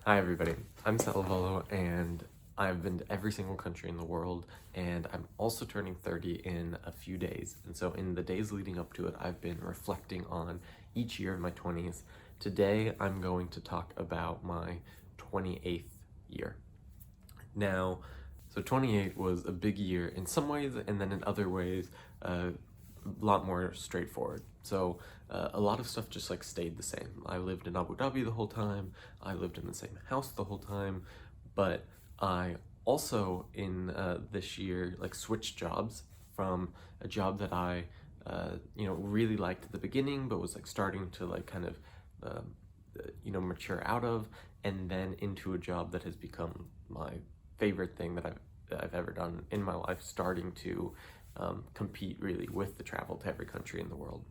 Hi everybody, I'm Salavolo and I've been to every single country in the world, and I'm also turning 30 in a few days. And so in the days leading up to it, I've been reflecting on each year of my 20s. Today, I'm going to talk about my 28th year. Now, so 28 was a big year in some ways, and then in other ways, a lot more straightforward. So a lot of stuff just like stayed the same. I lived in Abu Dhabi the whole time. I lived in the same house the whole time, but I also in this year like switched jobs from a job that I really liked at the beginning, but was like starting to like kind of mature out of, and then into a job that has become my favorite thing that I've ever done in my life, starting to compete really with the travel to every country in the world.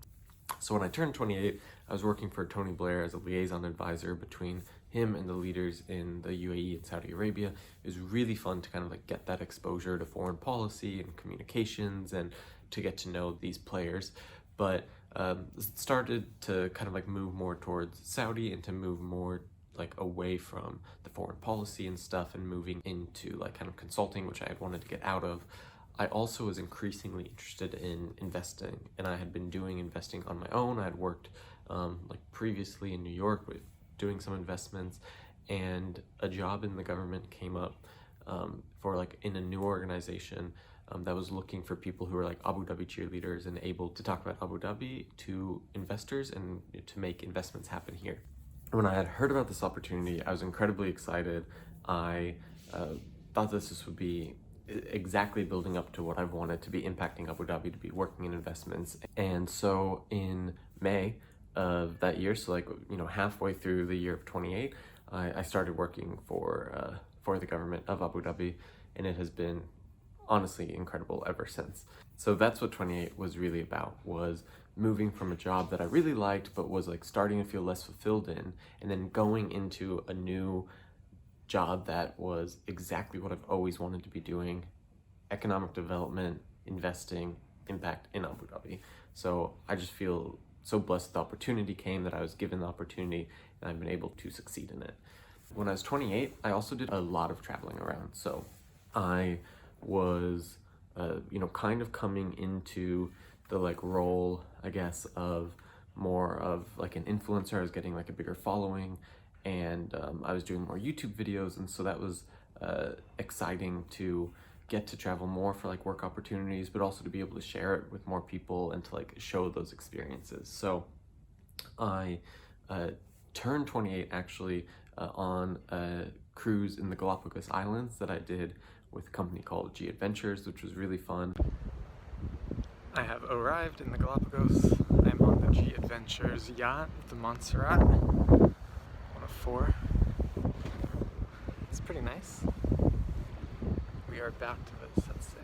So when I turned 28, I was working for Tony Blair as a liaison advisor between him and the leaders in the UAE and Saudi Arabia. It was really fun to kind of like get that exposure to foreign policy and communications and to get to know these players. But it started to kind of like move more towards Saudi and to move more like away from the foreign policy and stuff and moving into like kind of consulting, which I had wanted to get out of. I also was increasingly interested in investing, and I had been doing investing on my own. I had worked like previously in New York with doing some investments, and a job in the government came up for like in a new organization that was looking for people who were like Abu Dhabi cheerleaders and able to talk about Abu Dhabi to investors and to make investments happen here. When I had heard about this opportunity, I was incredibly excited. I thought this would be exactly building up to what I've wanted to be impacting Abu Dhabi, to be working in investments. And so in May of that year, so like, halfway through the year of 28, I started working for the government of Abu Dhabi, and it has been honestly incredible ever since. So that's what 28 was really about, was moving from a job that I really liked but was like starting to feel less fulfilled in, and then going into a new job that was exactly what I've always wanted to be doing: economic development, investing, impact in Abu Dhabi. So I just feel so blessed the opportunity came, that I was given the opportunity, and I've been able to succeed in it. When I was 28, I also did a lot of traveling around. So I was, kind of coming into the like role, I guess, of more of like an influencer. I was getting like a bigger following, and I was doing more YouTube videos, and so that was exciting to get to travel more for like work opportunities, but also to be able to share it with more people and to like show those experiences. So I turned 28 actually on a cruise in the Galapagos Islands that I did with a company called G Adventures, which was really fun. I have arrived in the Galapagos. I'm on the G Adventures yacht, the Montserrat, one of four. It's pretty nice. We are about to set sail.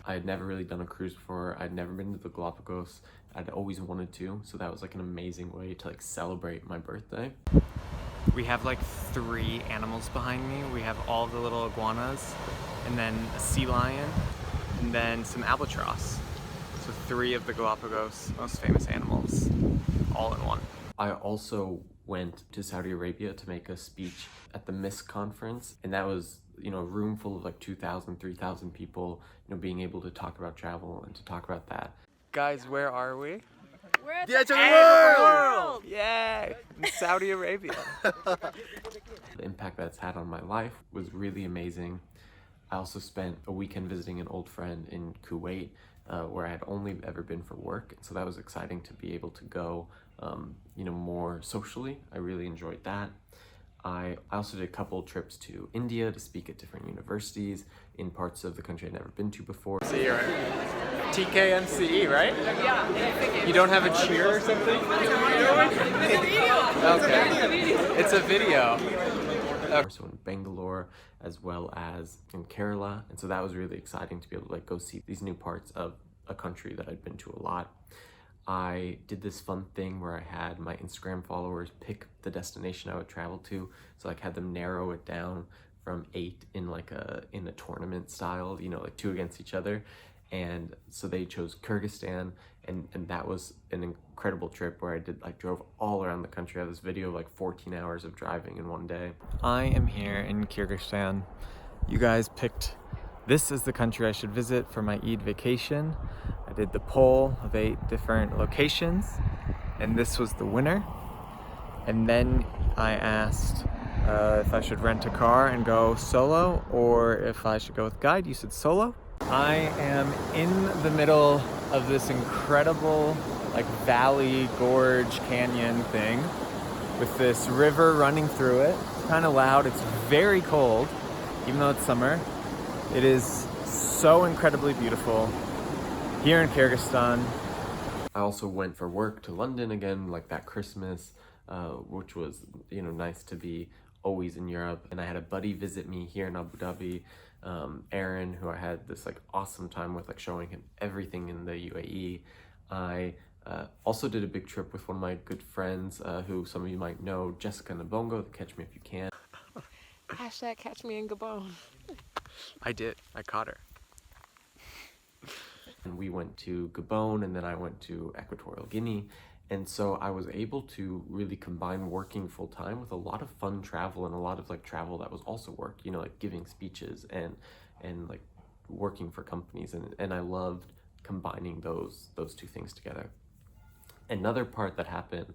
I had never really done a cruise before. I'd never been to the Galapagos. I'd always wanted to, so that was like an amazing way to like celebrate my birthday. We have like 3 animals behind me. We have all the little iguanas, and then a sea lion, and then some albatross. So 3 of the Galapagos most famous animals, all in one. I also went to Saudi Arabia to make a speech at the MISC conference, and that was, a room full of like 2,000, 3,000 people, being able to talk about travel and to talk about that. Guys, where are we? We're at The edge of the world! Yay! In Saudi Arabia. The impact that's had on my life was really amazing. I also spent a weekend visiting an old friend in Kuwait, where I had only ever been for work. So that was exciting to be able to go, more socially. I really enjoyed that. I also did a couple trips to India to speak at different universities in parts of the country I'd never been to before. So you're TKMCE, right? Yeah. You don't have a cheer or something? Okay. It's a video. So in Bangalore as well as in Kerala, and so that was really exciting to be able to like go see these new parts of a country that I'd been to a lot. I did this fun thing where I had my Instagram followers pick the destination I would travel to, so like had them narrow it down from 8 in like a tournament style, like 2 against each other. and so they chose Kyrgyzstan, and that was an incredible trip where I drove all around the country. I have this video of like 14 hours of driving in one day. I am here in Kyrgyzstan. You guys picked this as the country I should visit for my Eid vacation. I did the poll of 8 different locations, and this was the winner. And then I asked if I should rent a car and go solo, or if I should go with guide. You said solo. I am in the middle of this incredible like valley, gorge, canyon thing with this river running through it. It's kind of loud, it's very cold, even though it's summer. It is so incredibly beautiful here in Kyrgyzstan. I also went for work to London again, like that Christmas, which was, nice to be always in Europe. And I had a buddy visit me here in Abu Dhabi, Aaron, who I had this like awesome time with, like showing him everything in the UAE. I also did a big trip with one of my good friends, who some of you might know, Jessica Nabongo, the Catch Me If You Can. Hashtag catch me in Gabon. I did. I caught her. And we went to Gabon, and then I went to Equatorial Guinea. And so I was able to really combine working full time with a lot of fun travel, and a lot of like travel that was also work, like giving speeches and like working for companies. And I loved combining those two things together. Another part that happened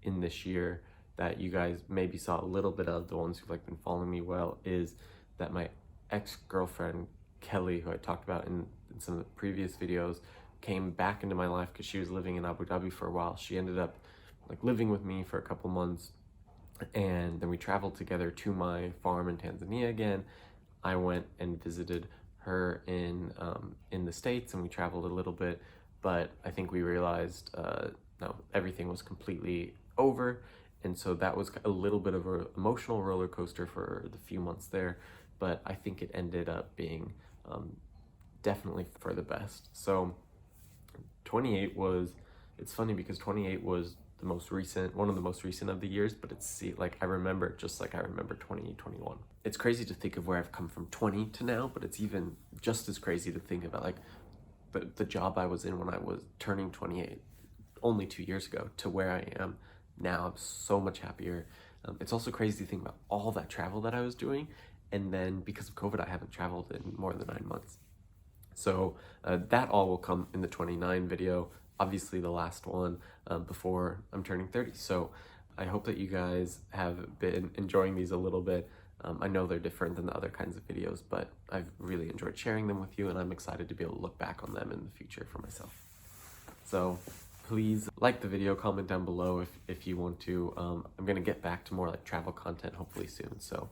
in this year that you guys maybe saw a little bit of, the ones who've like been following me well, is that my ex-girlfriend Kelly, who I talked about in some of the previous videos, came back into my life because she was living in Abu Dhabi for a while. She ended up like living with me for a couple months, and then we traveled together to my farm in Tanzania again. I went and visited her in the States, and we traveled a little bit, but I think we realized no, everything was completely over. And so that was a little bit of an emotional roller coaster for the few months there, but I think it ended up being definitely for the best. So 28 was, it's funny because 28 was the most recent, one of the most recent of the years, but I remember it just like I remember 2021. It's crazy to think of where I've come from 20 to now, but it's even just as crazy to think about like the job I was in when I was turning 28 only 2 years ago to where I am now. I'm so much happier. It's also crazy to think about all that travel that I was doing, and then because of COVID I haven't traveled in more than 9 months. So that all will come in the 29 video, obviously the last one before I'm turning 30. So I hope that you guys have been enjoying these a little bit. I know they're different than the other kinds of videos, but I've really enjoyed sharing them with you, and I'm excited to be able to look back on them in the future for myself. So please like the video, comment down below if you want to. I'm gonna get back to more like travel content hopefully soon. So